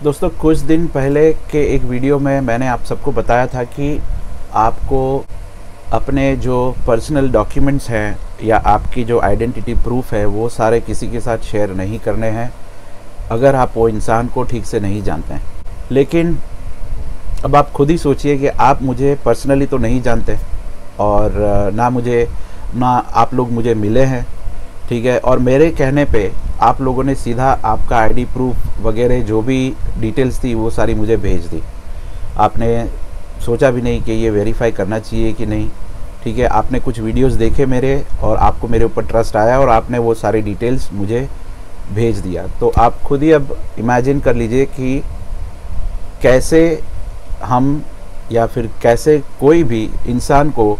दोस्तों कुछ दिन पहले के एक वीडियो में मैंने आप सबको बताया था कि आपको अपने जो पर्सनल डॉक्यूमेंट्स हैं या आपकी जो आइडेंटिटी प्रूफ है वो सारे किसी के साथ शेयर नहीं करने हैं अगर आप वो इंसान को ठीक से नहीं जानते हैं। लेकिन अब आप खुद ही सोचिए कि आप मुझे पर्सनली तो नहीं जानते और ना आप लोग मुझे मिले हैं, ठीक है। और मेरे कहने पे आप लोगों ने सीधा आपका आईडी प्रूफ वगैरह जो भी डिटेल्स थी वो सारी मुझे भेज दी। आपने सोचा भी नहीं कि ये वेरीफाई करना चाहिए कि नहीं, ठीक है। आपने कुछ वीडियोस देखे मेरे और आपको मेरे ऊपर ट्रस्ट आया और आपने वो सारी डिटेल्स मुझे भेज दिया। तो आप खुद ही अब इमेजिन कर लीजिए कि कैसे हम या फिर कैसे कोई भी इंसान को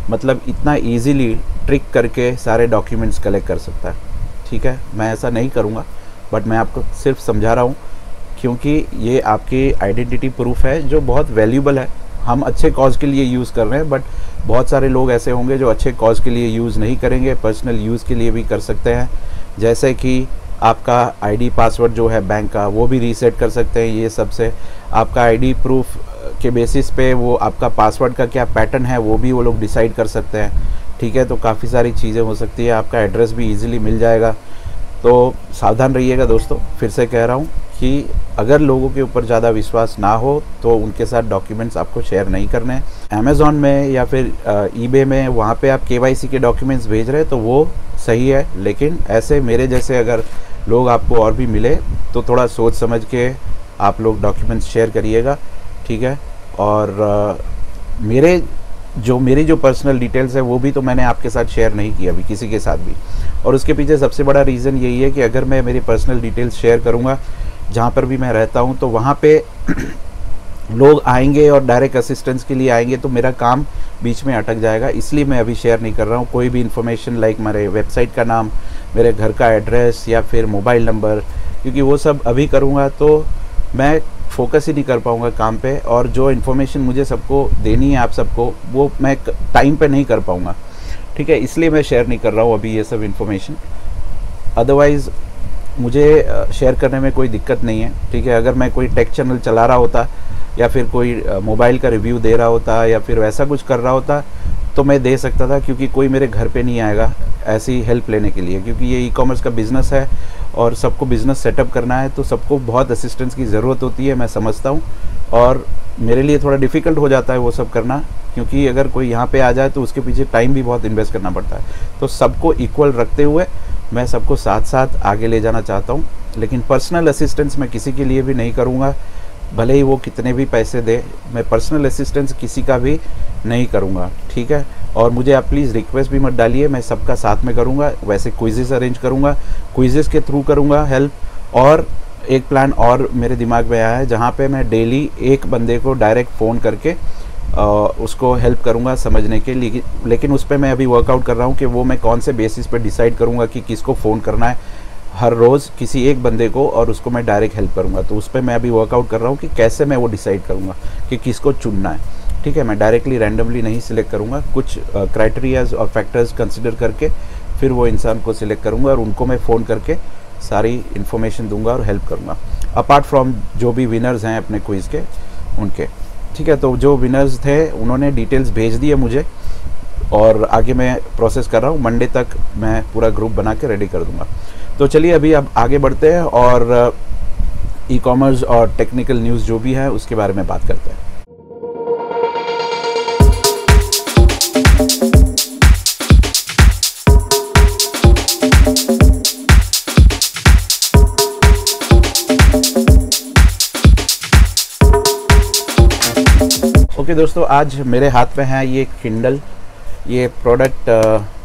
मतलब इतना इजीली ट्रिक करके सारे डॉक्यूमेंट्स कलेक्ट कर सकता है, ठीक है। मैं ऐसा नहीं करूँगा बट मैं आपको सिर्फ समझा रहा हूँ क्योंकि ये आपकी आइडेंटिटी प्रूफ है जो बहुत वैल्यूबल है। हम अच्छे कॉज के लिए यूज़ कर रहे हैं बट बहुत सारे लोग ऐसे होंगे जो अच्छे कॉज के लिए यूज़ नहीं करेंगे, पर्सनल यूज़ के लिए भी कर सकते हैं। जैसे कि आपका आईडी पासवर्ड जो है बैंक का वो भी रीसेट कर सकते हैं। ये सबसे आपका आईडी प्रूफ के बेसिस पे वो आपका पासवर्ड का क्या पैटर्न है वो भी वो लोग डिसाइड कर सकते हैं, ठीक है। तो काफ़ी सारी चीज़ें हो सकती है। आपका एड्रेस भी इजीली मिल जाएगा। तो सावधान रहिएगा दोस्तों, फिर से कह रहा हूँ कि अगर लोगों के ऊपर ज़्यादा विश्वास ना हो तो उनके साथ डॉक्यूमेंट्स आपको शेयर नहीं करने हैं। अमेज़ॉन में या फिर ईबे में वहाँ पे आप केवाईसी के डॉक्यूमेंट्स भेज रहे हैं तो वो सही है, लेकिन ऐसे मेरे जैसे अगर लोग आपको और भी मिले तो थोड़ा सोच समझ के आप लोग डॉक्यूमेंट्स शेयर करिएगा, ठीक है। और मेरी जो पर्सनल डिटेल्स है वो भी तो मैंने आपके साथ शेयर नहीं किया अभी किसी के साथ भी। और उसके पीछे सबसे बड़ा रीज़न यही है कि अगर मैं मेरी पर्सनल डिटेल्स शेयर करूँगा जहाँ पर भी मैं रहता हूँ तो वहाँ पे लोग आएंगे और डायरेक्ट असिस्टेंस के लिए आएंगे तो मेरा काम बीच में अटक जाएगा। इसलिए मैं अभी शेयर नहीं कर रहा हूँ कोई भी इन्फॉर्मेशन लाइक मेरे वेबसाइट का नाम, मेरे घर का एड्रेस या फिर मोबाइल नंबर, क्योंकि वो सब अभी करूँगा तो मैं फोकस ही नहीं कर पाऊँगा काम पे और जो इन्फॉर्मेशन मुझे सबको देनी है आप सबको वो मैं टाइम पे नहीं कर पाऊँगा, ठीक है। इसलिए मैं शेयर नहीं कर रहा हूँ अभी ये सब इन्फॉर्मेशन। अदरवाइज़ मुझे शेयर करने में कोई दिक्कत नहीं है, ठीक है। अगर मैं कोई टेक चैनल चला रहा होता या फिर कोई मोबाइल का रिव्यू दे रहा होता या फिर वैसा कुछ कर रहा होता तो मैं दे सकता था, क्योंकि कोई मेरे घर पे नहीं आएगा ऐसी हेल्प लेने के लिए, क्योंकि ये ई-कॉमर्स का बिज़नेस है और सबको बिज़नेस सेटअप करना है तो सबको बहुत असिस्टेंस की ज़रूरत होती है, मैं समझता हूँ। और मेरे लिए थोड़ा डिफ़िकल्ट हो जाता है वो सब करना, क्योंकि अगर कोई यहाँ पे आ जाए तो उसके पीछे टाइम भी बहुत इन्वेस्ट करना पड़ता है। तो सबको इक्वल रखते हुए मैं सबको साथ साथ आगे ले जाना चाहता हूँ, लेकिन पर्सनल असिस्टेंस मैं किसी के लिए भी नहीं करूँगा, भले ही वो कितने भी पैसे दे। मैं पर्सनल असिस्टेंस किसी का भी नहीं करूँगा, ठीक है। और मुझे आप प्लीज़ रिक्वेस्ट भी मत डालिए, मैं सबका साथ में करूँगा। वैसे क्विज़ेस अरेंज करूँगा, क्विज़ेस के थ्रू करूँगा हेल्प। और एक प्लान और मेरे दिमाग में आया है जहाँ पे मैं डेली एक बंदे को डायरेक्ट फ़ोन करके उसको हेल्प करूँगा समझने के लिए। लेकिन उस पर मैं अभी वर्कआउट कर रहा हूँ कि वो मैं कौन से बेसिस पे डिसाइड करूँगा कि किसको फ़ोन करना है हर रोज़ किसी एक बंदे को और उसको मैं डायरेक्ट हेल्प करूँगा। तो उस पर मैं अभी वर्कआउट कर रहा हूँ कि कैसे मैं वो डिसाइड करूँगा कि किसको चुनना है, ठीक है। मैं डायरेक्टली रैंडमली नहीं सिलेक्ट करूँगा, कुछ क्राइटेरियाज और फैक्टर्स कंसिडर करके फिर वो इंसान को सिलेक्ट करूँगा और उनको मैं फ़ोन करके सारी इन्फॉर्मेशन दूंगा और हेल्प करूँगा, अपार्ट फ्रॉम जो भी विनर्स हैं अपने क्विज़ के उनके, ठीक है। तो जो विनर्स थे उन्होंने डिटेल्स भेज दिए मुझे और आगे मैं प्रोसेस कर रहा हूँ। मंडे तक मैं पूरा ग्रुप बना के रेडी कर दूँगा। तो चलिए अभी अब आगे बढ़ते हैं और ई-कॉमर्स और टेक्निकल न्यूज़ जो भी है उसके बारे में बात करते हैं। ओके दोस्तों, आज मेरे हाथ में है ये किंडल। ये प्रोडक्ट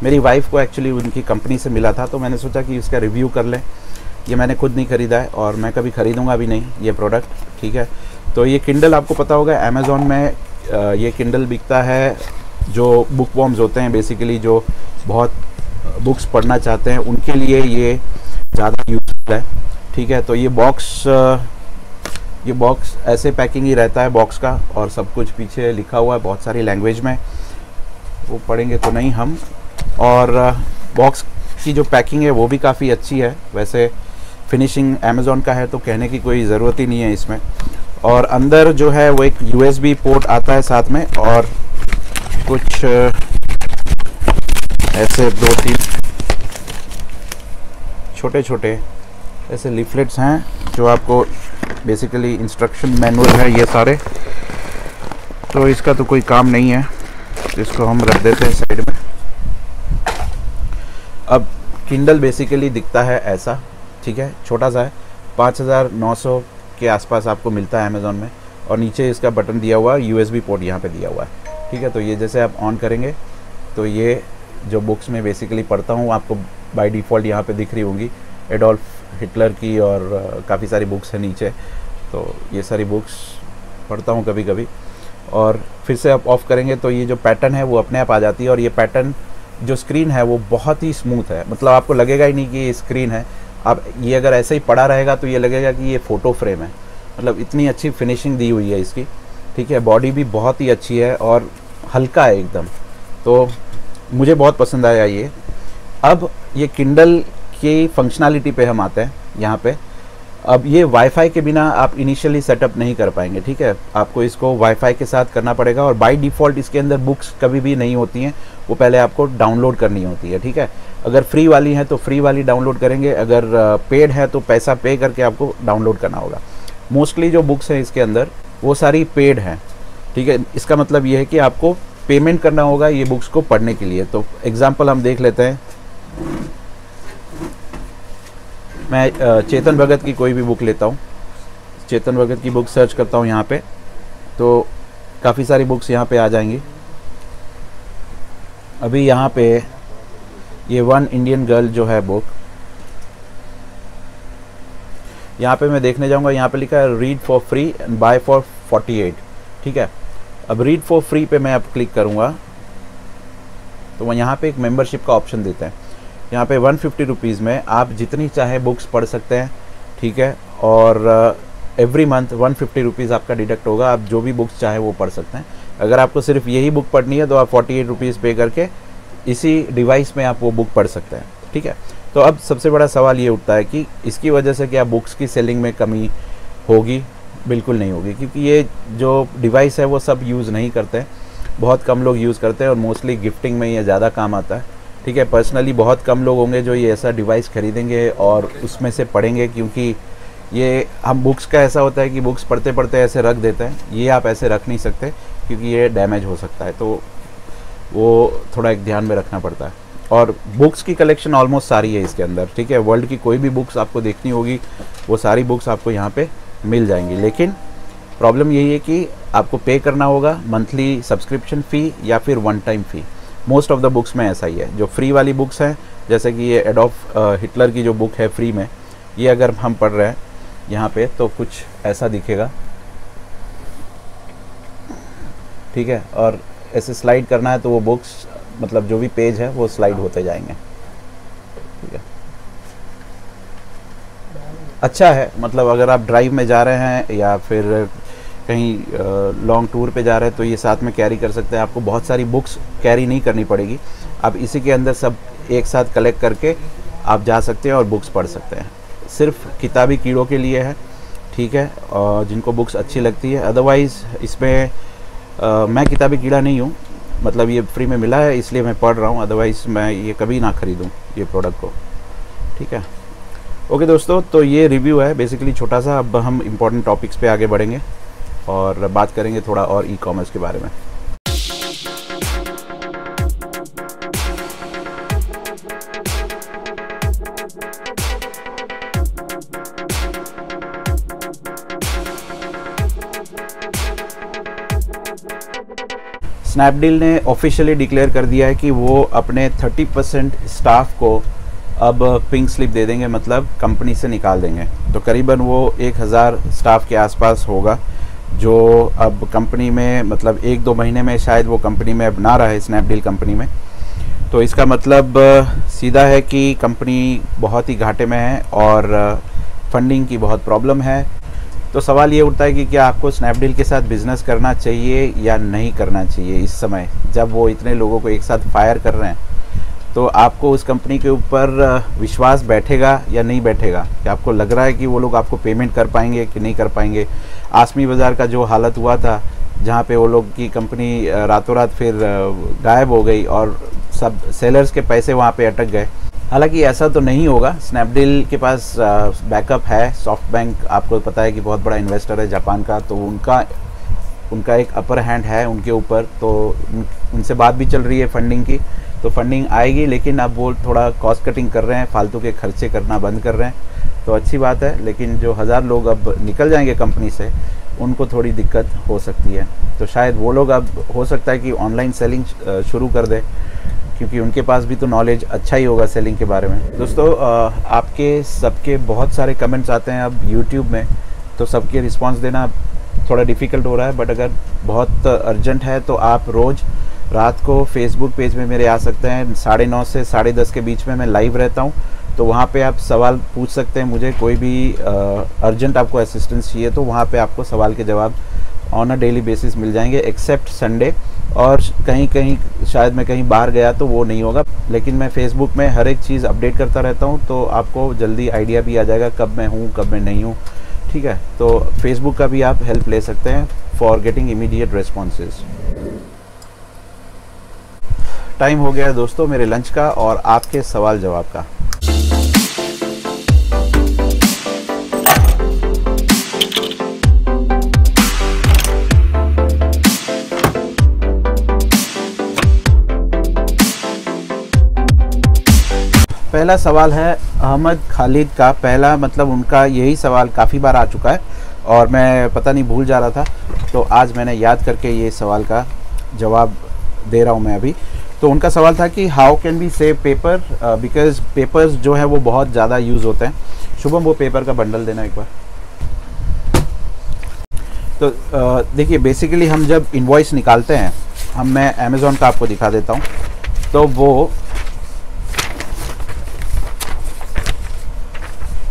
मेरी वाइफ को एक्चुअली उनकी कंपनी से मिला था तो मैंने सोचा कि इसका रिव्यू कर लें। ये मैंने खुद नहीं ख़रीदा है और मैं कभी ख़रीदूँगा भी नहीं ये प्रोडक्ट, ठीक है। तो ये किंडल आपको पता होगा अमेज़ॉन में ये किंडल बिकता है। जो बुक वॉर्म्स होते हैं बेसिकली, जो बहुत बुक्स पढ़ना चाहते हैं उनके लिए ये ज़्यादा यूज़फुल है, ठीक है। तो ये बॉक्स ऐसे पैकिंग ही रहता है बॉक्स का और सब कुछ पीछे लिखा हुआ है बहुत सारी लैंग्वेज में, वो पढ़ेंगे तो नहीं हम। और बॉक्स की जो पैकिंग है वो भी काफ़ी अच्छी है। वैसे फिनिशिंग अमेज़ॉन का है तो कहने की कोई ज़रूरत ही नहीं है इसमें। और अंदर जो है वो एक USB पोर्ट आता है साथ में, और कुछ ऐसे 2-3 छोटे छोटे ऐसे लीफलेट्स हैं जो आपको बेसिकली इंस्ट्रक्शन मैनुअल है ये सारे। तो इसका तो कोई काम नहीं है, इसको हम रख देते हैं साइड में। अब किंडल बेसिकली दिखता है ऐसा, ठीक है, छोटा सा है, 5900 के आसपास आपको मिलता है अमेज़ॉन में। और नीचे इसका बटन दिया हुआ है, USB पोर्ट यहाँ पे दिया हुआ है, ठीक है। तो ये जैसे आप ऑन करेंगे तो ये जो बुक्स में बेसिकली पढ़ता हूँ आपको बाय डिफ़ॉल्ट यहाँ पे दिख रही होंगी, एडोल्फ हिटलर की और काफ़ी सारी बुक्स हैं नीचे। तो ये सारी बुक्स पढ़ता हूँ कभी कभी। और फिर से आप ऑफ़ करेंगे तो ये जो पैटर्न है वो अपने आप आ जाती है। और ये पैटर्न जो स्क्रीन है वो बहुत ही स्मूथ है, मतलब आपको लगेगा ही नहीं कि ये स्क्रीन है। आप ये अगर ऐसे ही पड़ा रहेगा तो ये लगेगा कि ये फ़ोटो फ्रेम है, मतलब इतनी अच्छी फिनिशिंग दी हुई है इसकी, ठीक है। बॉडी भी बहुत ही अच्छी है और हल्का है एकदम, तो मुझे बहुत पसंद आया ये। अब ये किंडल की फंक्शनैलिटी पे हम आते हैं यहाँ पे। अब ये वाईफाई के बिना आप इनिशियली सेटअप नहीं कर पाएंगे, ठीक है। आपको इसको वाईफाई के साथ करना पड़ेगा, और बाय डिफ़ॉल्ट इसके अंदर बुक्स कभी भी नहीं होती हैं, वो पहले आपको डाउनलोड करनी होती है, ठीक है। अगर फ्री वाली है तो फ्री वाली डाउनलोड करेंगे, अगर पेड है तो पैसा पे करके आपको डाउनलोड करना होगा। मोस्टली जो बुक्स हैं इसके अंदर वो सारी पेड हैं, ठीक है। इसका मतलब ये है कि आपको पेमेंट करना होगा ये बुक्स को पढ़ने के लिए। तो एग्जाम्पल हम देख लेते हैं। मैं चेतन भगत की कोई भी बुक लेता हूँ, चेतन भगत की बुक सर्च करता हूँ यहाँ पे, तो काफ़ी सारी बुक्स यहाँ पे आ जाएंगी। अभी यहाँ पे ये वन इंडियन गर्ल जो है बुक, यहाँ पे मैं देखने जाऊँगा, यहाँ पे लिखा है read for free and buy for 48, ठीक है। अब रीड फॉर फ्री पे मैं अब क्लिक करूँगा तो वह यहाँ पे एक मेंबरशिप का ऑप्शन देते हैं। यहाँ पे 150 रुपीज़ में आप जितनी चाहे बुक्स पढ़ सकते हैं, ठीक है। और एवरी मंथ 150 रुपीज़ आपका डिडक्ट होगा, आप जो भी बुक्स चाहे वो पढ़ सकते हैं। अगर आपको सिर्फ यही बुक पढ़नी है तो आप 48 रुपीज़ पे करके इसी डिवाइस में आप वो बुक पढ़ सकते हैं, ठीक है। तो अब सबसे बड़ा सवाल ये उठता है कि इसकी वजह से क्या बुक्स की सेलिंग में कमी होगी? बिल्कुल नहीं होगी, क्योंकि ये जो डिवाइस है वो सब यूज़ नहीं करते हैं, बहुत कम लोग यूज़ करते हैं, और मोस्टली गिफ्टिंग में ये ज़्यादा काम आता है, ठीक है। पर्सनली बहुत कम लोग होंगे जो ये ऐसा डिवाइस खरीदेंगे और उसमें से पढ़ेंगे, क्योंकि ये हम बुक्स का ऐसा होता है कि बुक्स पढ़ते पढ़ते ऐसे रख देते हैं, ये आप ऐसे रख नहीं सकते क्योंकि ये डैमेज हो सकता है, तो वो थोड़ा एक ध्यान में रखना पड़ता है। और बुक्स की कलेक्शन ऑलमोस्ट सारी है इसके अंदर, ठीक है। वर्ल्ड की कोई भी बुक्स आपको देखनी होगी वो सारी बुक्स आपको यहाँ पे मिल जाएंगी। लेकिन प्रॉब्लम यही है कि आपको पे करना होगा मंथली सब्सक्रिप्शन फ़ी या फिर one time fee. Most of the books में ऐसा ही है। जो फ्री वाली बुक्स हैं, जैसे कि ये एडोल्फ हिटलर की जो बुक है फ्री में, ये अगर हम पढ़ रहे हैं यहाँ पे तो कुछ ऐसा दिखेगा, ठीक है। और ऐसे स्लाइड करना है तो वो बुक्स, मतलब जो भी पेज है वो स्लाइड होते जाएंगे, ठीक है। अच्छा है, मतलब अगर आप ड्राइव में जा रहे हैं या फिर कहीं लॉन्ग टूर पे जा रहे हैं तो ये साथ में कैरी कर सकते हैं। आपको बहुत सारी बुक्स कैरी नहीं करनी पड़ेगी, आप इसी के अंदर सब एक साथ कलेक्ट करके आप जा सकते हैं और बुक्स पढ़ सकते हैं। सिर्फ किताबी कीड़ों के लिए है, ठीक है, और जिनको बुक्स अच्छी लगती है। अदरवाइज़ इसमें मैं किताबी कीड़ा नहीं हूँ, मतलब ये फ्री में मिला है इसलिए मैं पढ़ रहा हूँ, अदरवाइज़ मैं ये कभी ना ख़रीदूँ ये प्रोडक्ट को, ठीक है। ओके दोस्तों, तो ये रिव्यू है बेसिकली छोटा सा। अब हम इम्पोर्टेंट टॉपिक्स पे आगे बढ़ेंगे और बात करेंगे थोड़ा और ई कॉमर्स के बारे में। स्नैपडील ने ऑफिशियली डिक्लेयर कर दिया है कि वो अपने 30% स्टाफ को अब पिंक स्लिप दे देंगे, मतलब कंपनी से निकाल देंगे। तो करीबन वो 1000 स्टाफ के आसपास होगा जो अब कंपनी में, मतलब 1-2 महीने में शायद वो कंपनी में अब ना रहे, स्नैपडील कंपनी में। तो इसका मतलब सीधा है कि कंपनी बहुत ही घाटे में है और फंडिंग की बहुत प्रॉब्लम है। तो सवाल ये उठता है कि क्या आपको स्नैपडील के साथ बिज़नेस करना चाहिए या नहीं करना चाहिए इस समय, जब वो इतने लोगों को एक साथ फायर कर रहे हैं। तो आपको उस कंपनी के ऊपर विश्वास बैठेगा या नहीं बैठेगा, कि आपको लग रहा है कि वो लोग आपको पेमेंट कर पाएंगे कि नहीं कर पाएंगे। आसमी बाज़ार का जो हालत हुआ था, जहाँ पे वो लोग की कंपनी रातों रात फिर गायब हो गई और सब सेलर्स के पैसे वहाँ पे अटक गए। हालांकि ऐसा तो नहीं होगा, स्नैपडील के पास बैकअप है। सॉफ्टबैंक आपको पता है कि बहुत बड़ा इन्वेस्टर है जापान का, तो उनका एक अपर हैंड है उनके ऊपर, तो उनसे बात भी चल रही है फंडिंग की, तो फंडिंग आएगी। लेकिन अब वो थोड़ा कॉस्ट कटिंग कर रहे हैं, फालतू के खर्चे करना बंद कर रहे हैं, तो अच्छी बात है। लेकिन जो 1000 लोग अब निकल जाएंगे कंपनी से, उनको थोड़ी दिक्कत हो सकती है। तो शायद वो लोग अब हो सकता है कि ऑनलाइन सेलिंग शुरू कर दे, क्योंकि उनके पास भी तो नॉलेज अच्छा ही होगा सेलिंग के बारे में। दोस्तों, आपके सबके बहुत सारे कमेंट्स आते हैं अब यूट्यूब में, तो सबके रिस्पांस देना थोड़ा डिफ़िकल्ट हो रहा है। बट अगर बहुत अर्जेंट है तो आप रोज़ रात को फेसबुक पेज में मेरे आ सकते हैं। 9:30 से 10:30 के बीच में मैं लाइव रहता हूँ, तो वहाँ पे आप सवाल पूछ सकते हैं मुझे। कोई भी अर्जेंट आपको असिस्टेंस चाहिए तो वहाँ पे आपको सवाल के जवाब ऑन अ डेली बेसिस मिल जाएंगे, एक्सेप्ट संडे। और कहीं शायद मैं कहीं बाहर गया तो वो नहीं होगा, लेकिन मैं फेसबुक में हर एक चीज़ अपडेट करता रहता हूँ, तो आपको जल्दी आइडिया भी आ जाएगा कब मैं हूँ कब मैं नहीं हूँ। ठीक है, तो फेसबुक का भी आप हेल्प ले सकते हैं for getting immediate responses. Time हो गया है दोस्तों मेरे लंच का और आपके सवाल जवाब का। पहला सवाल है अहमद खालिद का। पहला मतलब उनका यही सवाल काफ़ी बार आ चुका है और मैं पता नहीं भूल जा रहा था, तो आज मैंने याद करके ये सवाल का जवाब दे रहा हूँ मैं अभी। तो उनका सवाल था कि how can be save paper, because papers जो है वो बहुत ज़्यादा यूज़ होते हैं। शुभम, वो पेपर का बंडल देना एक बार। तो देखिए, बेसिकली हम जब इनवॉइस निकालते हैं, मैं अमेज़ॉन का आपको दिखा देता हूँ, तो वो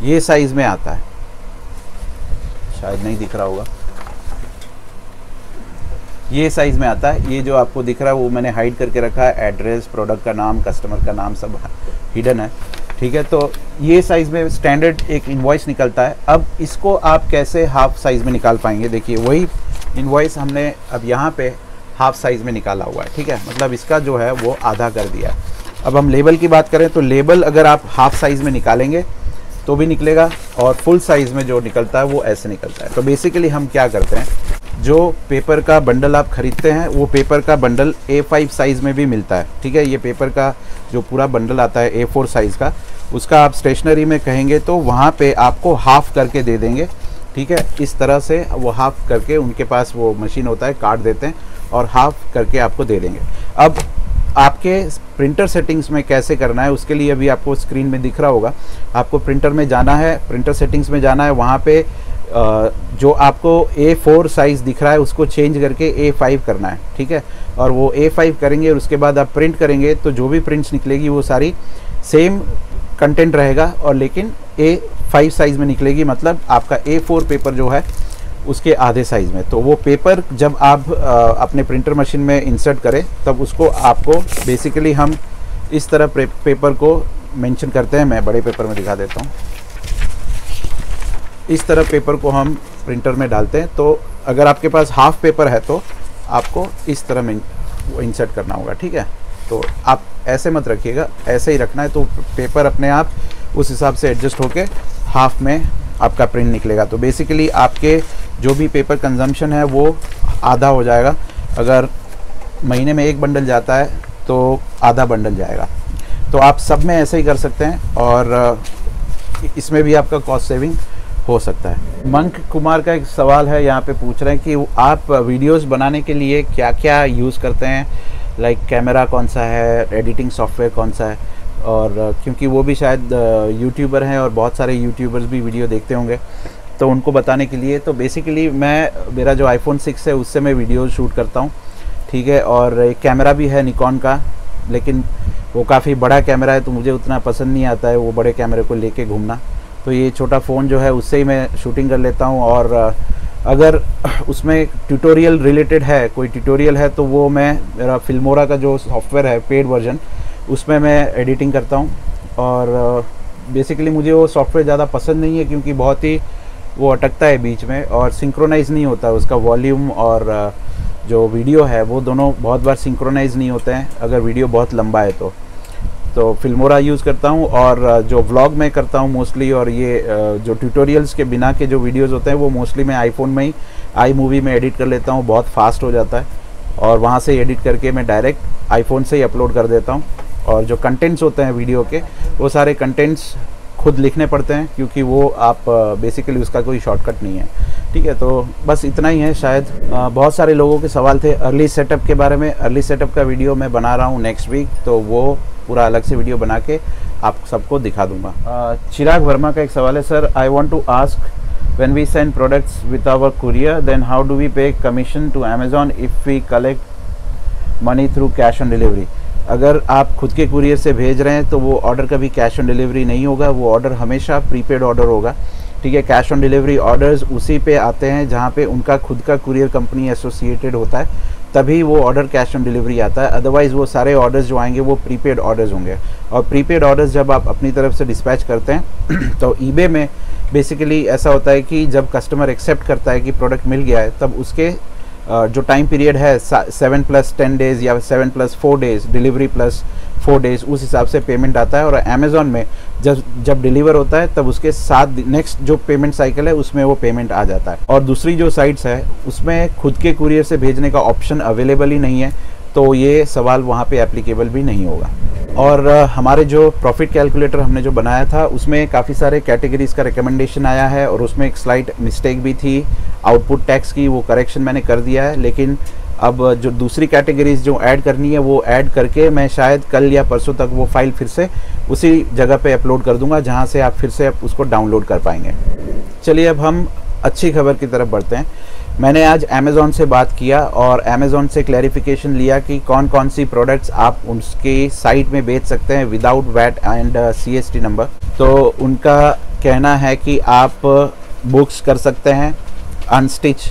ये साइज़ में आता है, शायद नहीं दिख रहा होगा, ये साइज़ में आता है। ये जो आपको दिख रहा है वो मैंने हाइड करके रखा है, एड्रेस, प्रोडक्ट का नाम, कस्टमर का नाम सब हिडन है। ठीक है, तो ये साइज़ में स्टैंडर्ड एक इनवॉइस निकलता है। अब इसको आप कैसे हाफ साइज़ में निकाल पाएंगे? देखिए, वही इनवॉइस हमने अब यहाँ पे हाफ साइज़ में निकाला हुआ है। ठीक है, मतलब इसका जो है वो आधा कर दिया है। अब हम लेबल की बात करें तो लेबल अगर आप हाफ साइज़ में निकालेंगे तो भी निकलेगा, और फुल साइज़ में जो निकलता है वो ऐसे निकलता है। तो बेसिकली हम क्या करते हैं, जो पेपर का बंडल आप ख़रीदते हैं वो पेपर का बंडल A5 साइज़ में भी मिलता है। ठीक है, ये पेपर का जो पूरा बंडल आता है A4 साइज़ का, उसका आप स्टेशनरी में कहेंगे तो वहाँ पे आपको हाफ़ करके दे देंगे। ठीक है, इस तरह से वो हाफ़ करके, उनके पास वो मशीन होता है, काट देते हैं और हाफ़ करके आपको दे देंगे। अब आपके प्रिंटर सेटिंग्स में कैसे करना है, उसके लिए अभी आपको स्क्रीन में दिख रहा होगा। आपको प्रिंटर में जाना है, प्रिंटर सेटिंग्स में जाना है, वहाँ पे जो आपको A4 साइज़ दिख रहा है उसको चेंज करके A5 करना है। ठीक है, और वो A5 करेंगे और उसके बाद आप प्रिंट करेंगे तो जो भी प्रिंट्स निकलेगी वो सारी सेम कंटेंट रहेगा, और लेकिन A5 साइज़ में निकलेगी, मतलब आपका A4 पेपर जो है उसके आधे साइज़ में। तो वो पेपर जब आप अपने प्रिंटर मशीन में इंसर्ट करें तब उसको आपको बेसिकली हम इस तरह पेपर को मेंशन करते हैं। मैं बड़े पेपर में दिखा देता हूँ। इस तरह पेपर को हम प्रिंटर में डालते हैं। तो अगर आपके पास हाफ पेपर है तो आपको इस तरह में इंसर्ट करना होगा। ठीक है, तो आप ऐसे मत रखिएगा, ऐसे ही रखना है, तो पेपर अपने आप उस हिसाब से एडजस्ट होके हाफ में आपका प्रिंट निकलेगा। तो बेसिकली आपके जो भी पेपर कंजम्पशन है वो आधा हो जाएगा। अगर महीने में 1 बंडल जाता है तो आधा बंडल जाएगा। तो आप सब में ऐसे ही कर सकते हैं और इसमें भी आपका कॉस्ट सेविंग हो सकता है। मंक कुमार का एक सवाल है, यहाँ पे पूछ रहे हैं कि आप वीडियोस बनाने के लिए क्या क्या यूज़ करते हैं, लाइक कैमरा कौन सा है, एडिटिंग सॉफ्टवेयर कौन सा है, और क्योंकि वो भी शायद यूट्यूबर हैं और बहुत सारे यूट्यूबर्स भी वीडियो देखते होंगे, तो उनको बताने के लिए। तो बेसिकली मेरा जो iPhone 6 है उससे मैं वीडियो शूट करता हूँ। ठीक है, और एक कैमरा भी है निकॉन का, लेकिन वो काफ़ी बड़ा कैमरा है तो मुझे उतना पसंद नहीं आता है वो बड़े कैमरे को लेके घूमना। तो ये छोटा फ़ोन जो है उससे ही मैं शूटिंग कर लेता हूँ। और अगर उसमें ट्यूटोरियल रिलेटेड है, कोई ट्यूटोरियल है, तो वो मैं मेरा फिल्मोरा का जो सॉफ्टवेयर है पेड वर्जन, उसमें मैं एडिटिंग करता हूँ। और बेसिकली मुझे वो सॉफ्टवेयर ज़्यादा पसंद नहीं है क्योंकि बहुत ही वो अटकता है बीच में और सिंक्रोनाइज़ नहीं होता, उसका वॉल्यूम और जो वीडियो है वो दोनों बहुत बार सिंक्रोनाइज़ नहीं होते हैं अगर वीडियो बहुत लंबा है तो फिल्मोरा यूज़ करता हूँ। और जो व्लॉग मैं करता हूँ मोस्टली, और ये जो ट्यूटोरियल्स के बिना के जो वीडियोस होते हैं वो मोस्टली मैं आईफोन में ही iMovie में एडिट कर लेता हूँ, बहुत फास्ट हो जाता है और वहाँ से एडिट करके मैं डायरेक्ट आईफोन से ही अपलोड कर देता हूँ। और जो कंटेंट्स होते हैं वीडियो के वो सारे कंटेंट्स खुद लिखने पड़ते हैं क्योंकि वो आप बेसिकली उसका कोई शॉर्टकट नहीं है। ठीक है, तो बस इतना ही है शायद। बहुत सारे लोगों के सवाल थे अर्ली सेटअप के बारे में। अर्ली सेटअप का वीडियो मैं बना रहा हूँ नेक्स्ट वीक, तो वो पूरा अलग से वीडियो बना के आप सबको दिखा दूंगा। चिराग वर्मा का एक सवाल है, sir I want to ask when we send products with our courier then how do we pay commission to Amazon if we collect money through cash on delivery। अगर आप खुद के कुरियर से भेज रहे हैं तो वो ऑर्डर कभी कैश ऑन डिलीवरी नहीं होगा, वो ऑर्डर हमेशा प्रीपेड ऑर्डर होगा। ठीक है, कैश ऑन डिलीवरी ऑर्डर्स उसी पे आते हैं जहाँ पे उनका खुद का कुरियर कंपनी एसोसिएटेड होता है, तभी वो ऑर्डर कैश ऑन डिलीवरी आता है। अदरवाइज़ वो सारे ऑर्डर्स जो आएंगे वो प्रीपेड ऑर्डर्स होंगे। और प्रीपेड ऑर्डर्स जब आप अपनी तरफ से डिस्पैच करते हैं तो ईबे में बेसिकली ऐसा होता है कि जब कस्टमर एक्सेप्ट करता है कि प्रोडक्ट मिल गया है तब उसके जो टाइम पीरियड है 7+10 डेज़ या 7+4 डेज़, डिलीवरी +4 डेज़, उस हिसाब से पेमेंट आता है। और अमेज़ॉन में जब डिलीवर होता है तब उसके साथ नेक्स्ट जो पेमेंट साइकिल है उसमें वो पेमेंट आ जाता है। और दूसरी जो साइट्स है उसमें खुद के कुरियर से भेजने का ऑप्शन अवेलेबल ही नहीं है, तो ये सवाल वहाँ पे एप्लीकेबल भी नहीं होगा। और हमारे जो प्रॉफिट कैलकुलेटर हमने जो बनाया था उसमें काफ़ी सारे कैटेगरीज़ का रिकमेंडेशन आया है और उसमें एक स्लाइट मिस्टेक भी थी आउटपुट टैक्स की, वो करेक्शन मैंने कर दिया है। लेकिन अब जो दूसरी कैटेगरीज जो ऐड करनी है वो ऐड करके मैं शायद कल या परसों तक वो फाइल फिर से उसी जगह पे अपलोड कर दूंगा जहाँ से आप फिर से उसको डाउनलोड कर पाएंगे। चलिए अब हम अच्छी खबर की तरफ बढ़ते हैं। मैंने आज अमेज़ॉन से बात किया और अमेज़ॉन से क्लैरिफिकेशन लिया कि कौन कौन सी प्रोडक्ट्स आप उसके साइट में बेच सकते हैं without VAT and CST number. तो उनका कहना है कि आप बुक्स कर सकते हैं, अनस्टिच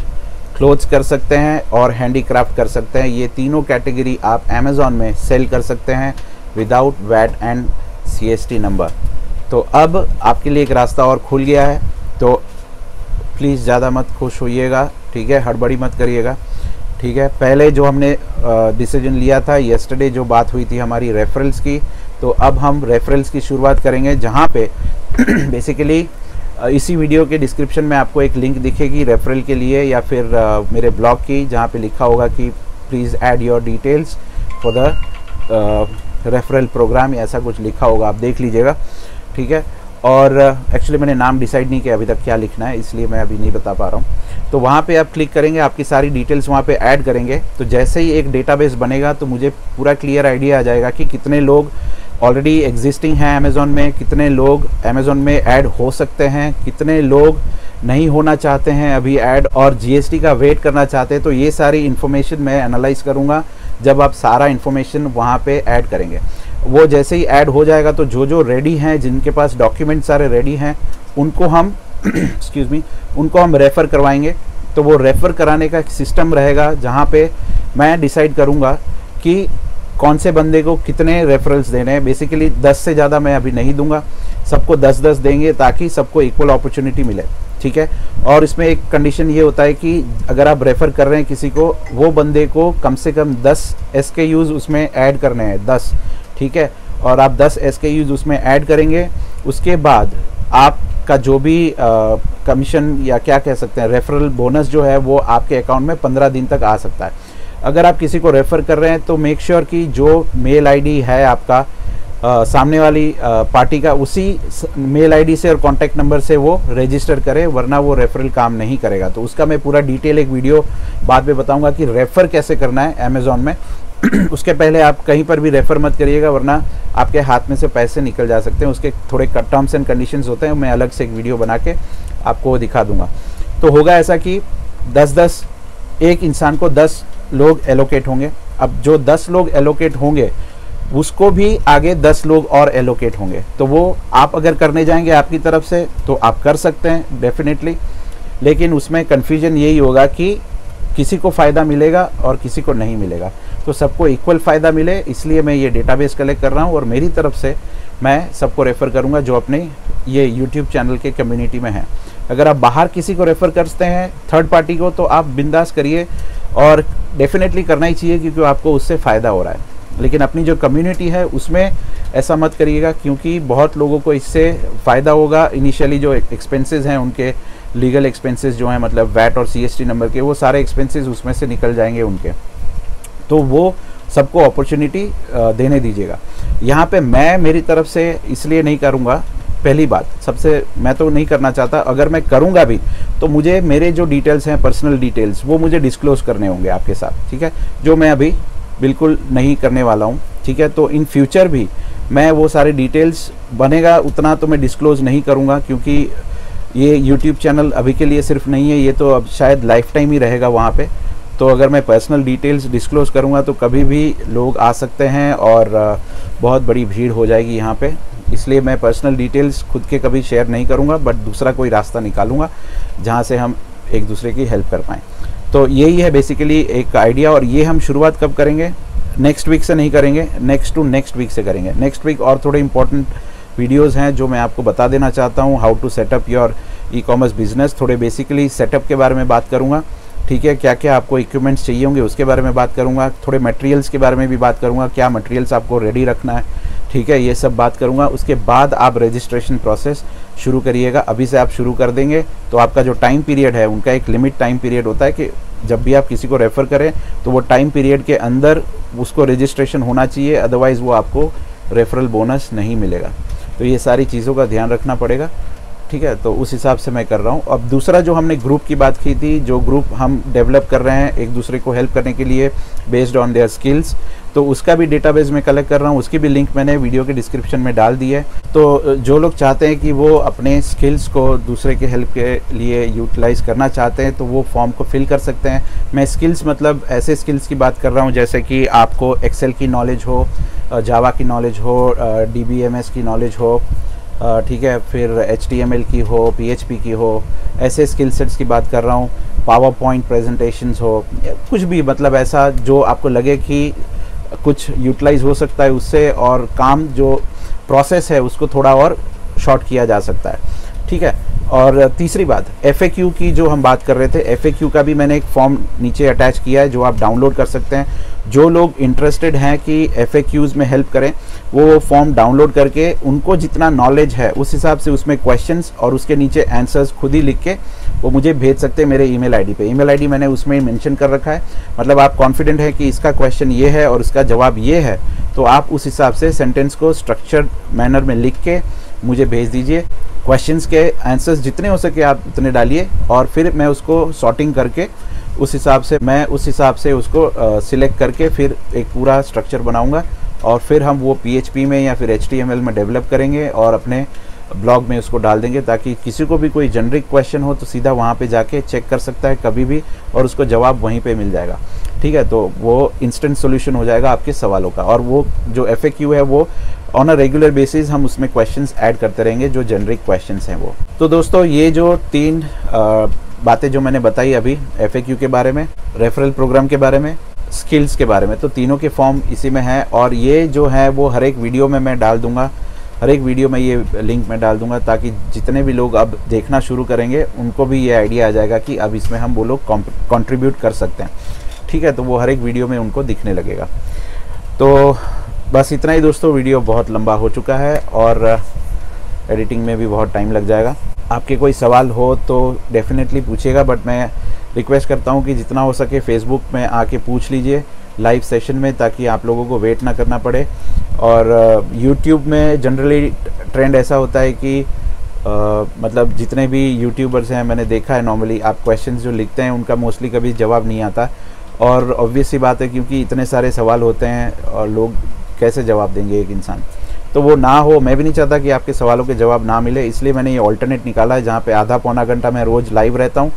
क्लोथ्स कर सकते हैं और हैंडीक्राफ्ट कर सकते हैं। ये तीनों कैटेगरी आप अमेज़ॉन में सेल कर सकते हैं without VAT and CST number. तो अब आपके लिए एक रास्ता और खुल गया है, तो प्लीज़ ज़्यादा मत खुश होइएगा, ठीक है, हड़बड़ी मत करिएगा, ठीक है। पहले जो हमने डिसीजन लिया था येस्टरडे, जो बात हुई थी हमारी रेफरल्स की, तो अब हम रेफरल्स की शुरुआत करेंगे जहाँ पे बेसिकली इसी वीडियो के डिस्क्रिप्शन में आपको एक लिंक दिखेगी रेफरल के लिए या फिर मेरे ब्लॉग की, जहाँ पे लिखा होगा कि please add your details for the referral programme, या ऐसा कुछ लिखा होगा, आप देख लीजिएगा, ठीक है। और एक्चुअली मैंने नाम डिसाइड नहीं किया अभी तक क्या लिखना है, इसलिए मैं अभी नहीं बता पा रहा हूँ। तो वहाँ पे आप क्लिक करेंगे, आपकी सारी डिटेल्स वहाँ पे ऐड करेंगे, तो जैसे ही एक डेटाबेस बनेगा तो मुझे पूरा क्लियर आइडिया आ जाएगा कि कितने लोग ऑलरेडी एग्जिस्टिंग हैं अमेज़ॉन में, कितने लोग अमेज़ॉन में ऐड हो सकते हैं, कितने लोग नहीं होना चाहते हैं अभी ऐड और GST का वेट करना चाहते हैं। तो ये सारी इन्फॉर्मेशन मैं एनालाइज करूँगा जब आप सारा इन्फॉर्मेशन वहाँ पे ऐड करेंगे। वो जैसे ही ऐड हो जाएगा तो जो जो रेडी हैं, जिनके पास डॉक्यूमेंट सारे रेडी हैं, उनको हम एक्सक्यूज़ मी, उनको हम रेफ़र करवाएंगे। तो वो रेफ़र कराने का एक सिस्टम रहेगा जहाँ पे मैं डिसाइड करूँगा कि कौन से बंदे को कितने रेफरल्स देने हैं। बेसिकली 10 से ज़्यादा मैं अभी नहीं दूंगा, सबको 10-10 देंगे ताकि सबको इक्वल अपॉर्चुनिटी मिले, ठीक है। और इसमें एक कंडीशन ये होता है कि अगर आप रेफ़र कर रहे हैं किसी को, वो बंदे को कम से कम 10 SKUs उसमें ऐड करने हैं, 10, ठीक है। और आप 10 SKUs उसमें ऐड करेंगे, उसके बाद आपका जो भी कमीशन या क्या कह सकते हैं रेफरल बोनस जो है वो आपके अकाउंट में 15 दिन तक आ सकता है। अगर आप किसी को रेफ़र कर रहे हैं तो मेक श्योर कि जो मेल आईडी है आपका सामने वाली पार्टी का, उसी मेल आईडी से और कॉन्टैक्ट नंबर से वो रजिस्टर करें, वरना वो रेफरल काम नहीं करेगा। तो उसका मैं पूरा डिटेल एक वीडियो बाद में बताऊंगा कि रेफ़र कैसे करना है अमेज़ॉन में। उसके पहले आप कहीं पर भी रेफ़र मत करिएगा, वरना आपके हाथ में से पैसे निकल जा सकते हैं। उसके थोड़े टर्म्स एंड कंडीशंस होते हैं, मैं अलग से एक वीडियो बना के आपको दिखा दूंगा। तो होगा ऐसा कि 10-10 एक इंसान को 10 लोग एलोकेट होंगे। अब जो 10 लोग एलोकेट होंगे उसको भी आगे 10 लोग और एलोकेट होंगे। तो वो आप अगर करने जाएंगे आपकी तरफ से तो आप कर सकते हैं डेफिनेटली, लेकिन उसमें कन्फ्यूजन यही होगा कि किसी को फ़ायदा मिलेगा और किसी को नहीं मिलेगा। तो सबको इक्वल फ़ायदा मिले, इसलिए मैं ये डेटाबेस कलेक्ट कर रहा हूँ। और मेरी तरफ से मैं सबको रेफ़र करूँगा जो अपने ये यूट्यूब चैनल के कम्युनिटी में हैं। अगर आप बाहर किसी को रेफ़र करते हैं थर्ड पार्टी को, तो आप बिंदास करिए और डेफिनेटली करना ही चाहिए, क्योंकि आपको उससे फ़ायदा हो रहा है। लेकिन अपनी जो कम्युनिटी है उसमें ऐसा मत करिएगा, क्योंकि बहुत लोगों को इससे फ़ायदा होगा। इनिशियली जो एक्सपेंसेस हैं उनके, लीगल एक्सपेंसेस जो हैं, मतलब वैट और CST नंबर के, वो सारे एक्सपेंसेस उसमें से निकल जाएंगे उनके। तो वो सबको अपॉर्चुनिटी देने दीजिएगा। यहाँ पे मैं मेरी तरफ से इसलिए नहीं करूँगा, पहली बात सबसे, मैं तो नहीं करना चाहता। अगर मैं करूँगा भी तो मुझे मेरे जो डिटेल्स हैं, पर्सनल डिटेल्स, वो मुझे डिस्क्लोज़ करने होंगे आपके साथ, ठीक है, जो मैं अभी बिल्कुल नहीं करने वाला हूँ, ठीक है। तो इन फ्यूचर भी मैं वो सारे डिटेल्स बनेगा उतना तो मैं डिस्क्लोज़ नहीं करूँगा, क्योंकि ये यूट्यूब चैनल अभी के लिए सिर्फ नहीं है, ये तो अब शायद लाइफ टाइम ही रहेगा वहाँ पे। तो अगर मैं पर्सनल डिटेल्स डिस्क्लोज़ करूँगा तो कभी भी लोग आ सकते हैं और बहुत बड़ी भीड़ हो जाएगी यहाँ पे। इसलिए मैं पर्सनल डिटेल्स खुद के कभी शेयर नहीं करूँगा, बट दूसरा कोई रास्ता निकालूंगा जहाँ से हम एक दूसरे की हेल्प कर पाएँ। तो यही है बेसिकली एक आइडिया। और ये हम शुरुआत कब करेंगे? नेक्स्ट वीक से नहीं करेंगे, नेक्स्ट टू नेक्स्ट वीक से करेंगे। नेक्स्ट वीक और थोड़े इंपॉर्टेंट वीडियोज़ हैं जो मैं आपको बता देना चाहता हूँ। How to setup your e-commerce business, थोड़े बेसिकली सेटअप के बारे में बात करूँगा, ठीक है। क्या क्या आपको इक्विपमेंट्स चाहिए होंगे उसके बारे में बात करूँगा। थोड़े मटेरियल्स के बारे में भी बात करूँगा, क्या मटेरियल्स आपको रेडी रखना है, ठीक है, ये सब बात करूँगा। उसके बाद आप रजिस्ट्रेशन प्रोसेस शुरू करिएगा। अभी से आप शुरू कर देंगे तो आपका जो टाइम पीरियड है, उनका एक लिमिट टाइम पीरियड होता है कि जब भी आप किसी को रेफ़र करें तो वो टाइम पीरियड के अंदर उसको रजिस्ट्रेशन होना चाहिए, अदरवाइज़ वो आपको रेफरल बोनस नहीं मिलेगा। तो ये सारी चीज़ों का ध्यान रखना पड़ेगा, ठीक है। तो उस हिसाब से मैं कर रहा हूँ। अब दूसरा जो हमने ग्रुप की बात की थी, जो ग्रुप हम डेवलप कर रहे हैं एक दूसरे को हेल्प करने के लिए बेस्ड ऑन देयर स्किल्स, तो उसका भी डेटाबेस में कलेक्ट कर रहा हूँ। उसकी भी लिंक मैंने वीडियो के डिस्क्रिप्शन में डाल दी है। तो जो लोग चाहते हैं कि वो अपने स्किल्स को दूसरे के हेल्प के लिए यूटिलाइज़ करना चाहते हैं तो वो फॉर्म को फिल कर सकते हैं। मैं स्किल्स मतलब ऐसे स्किल्स की बात कर रहा हूँ जैसे कि आपको एक्सेल की नॉलेज हो, जावा की नॉलेज हो, DBMS की नॉलेज हो, ठीक है, फिर HTML की हो, PHP की हो, ऐसे स्किल सेट्स की बात कर रहा हूँ। पावर पॉइंट प्रेजेंटेशंस हो, कुछ भी, मतलब ऐसा जो आपको लगे कि कुछ यूटिलाइज हो सकता है उससे, और काम जो प्रोसेस है उसको थोड़ा और शॉर्ट किया जा सकता है, ठीक है। और तीसरी बात, FAQ की जो हम बात कर रहे थे, FAQ का भी मैंने एक फॉर्म नीचे अटैच किया है जो आप डाउनलोड कर सकते हैं। जो लोग इंटरेस्टेड हैं कि FAQs में हेल्प करें, वो फॉर्म डाउनलोड करके उनको जितना नॉलेज है उस हिसाब से उसमें क्वेश्चंस और उसके नीचे आंसर्स खुद ही लिख के वो मुझे भेज सकते हैं मेरे ईमेल आईडी पे। ईमेल आईडी मैंने उसमें मेंशन कर रखा है। मतलब आप कॉन्फिडेंट है कि इसका क्वेश्चन ये है और इसका जवाब ये है, तो आप उस हिसाब से सेंटेंस को स्ट्रक्चर्ड मैनर में लिख के मुझे भेज दीजिए। क्वेश्चंस के आंसर्स जितने हो सके आप उतने डालिए, और फिर मैं उसको सॉर्टिंग करके उस हिसाब से उसको सिलेक्ट करके फिर एक पूरा स्ट्रक्चर बनाऊंगा, और फिर हम वो PHP में या फिर HTML में डेवलप करेंगे और अपने ब्लॉग में उसको डाल देंगे, ताकि किसी को भी कोई जेनरिक क्वेश्चन हो तो सीधा वहाँ पे जाके चेक कर सकता है कभी भी, और उसको जवाब वहीं पे मिल जाएगा, ठीक है। तो वो इंस्टेंट सॉल्यूशन हो जाएगा आपके सवालों का। और वो जो FAQ है वो ऑन अ रेगुलर बेसिस हम उसमें क्वेश्चंस ऐड करते रहेंगे, जो जेनरिक क्वेश्चंस हैं वो। तो दोस्तों ये जो 3 बातें जो मैंने बताई अभी, FAQ के बारे में, रेफरल प्रोग्राम के बारे में, स्किल्स के बारे में, तो तीनों के फॉर्म इसी में हैं। और ये जो है वो हर एक वीडियो में मैं डाल दूंगा, हर एक वीडियो में ये लिंक मैं डाल दूंगा, ताकि जितने भी लोग अब देखना शुरू करेंगे उनको भी ये आइडिया आ जाएगा कि अब इसमें हम वो लोग कंट्रीब्यूट कर सकते हैं, ठीक है। तो वो हर एक वीडियो में उनको दिखने लगेगा। तो बस इतना ही दोस्तों, वीडियो बहुत लंबा हो चुका है और एडिटिंग में भी बहुत टाइम लग जाएगा। आपके कोई सवाल हो तो डेफिनेटली पूछिएगा, बट मैं रिक्वेस्ट करता हूँ कि जितना हो सके फेसबुक में आके पूछ लीजिए लाइव सेशन में, ताकि आप लोगों को वेट ना करना पड़े। और यूट्यूब में जनरली ट्रेंड ऐसा होता है कि मतलब जितने भी यूट्यूबर्स हैं, मैंने देखा है नॉर्मली आप क्वेश्चंस जो लिखते हैं उनका मोस्टली कभी जवाब नहीं आता, और ऑब्वियस सी बात है क्योंकि इतने सारे सवाल होते हैं और लोग कैसे जवाब देंगे एक इंसान, तो वो ना हो। मैं भी नहीं चाहता कि आपके सवालों के जवाब ना मिले, इसलिए मैंने ये ऑल्टरनेट निकाला है जहाँ पे आधा पौना घंटा मैं रोज़ लाइव रहता हूँ,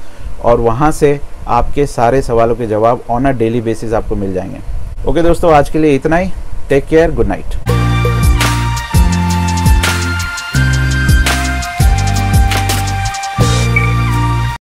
और वहाँ से आपके सारे सवालों के जवाब ऑन अ डेली बेसिस आपको मिल जाएंगे। ओके दोस्तों, आज के लिए इतना ही। Take care, good night.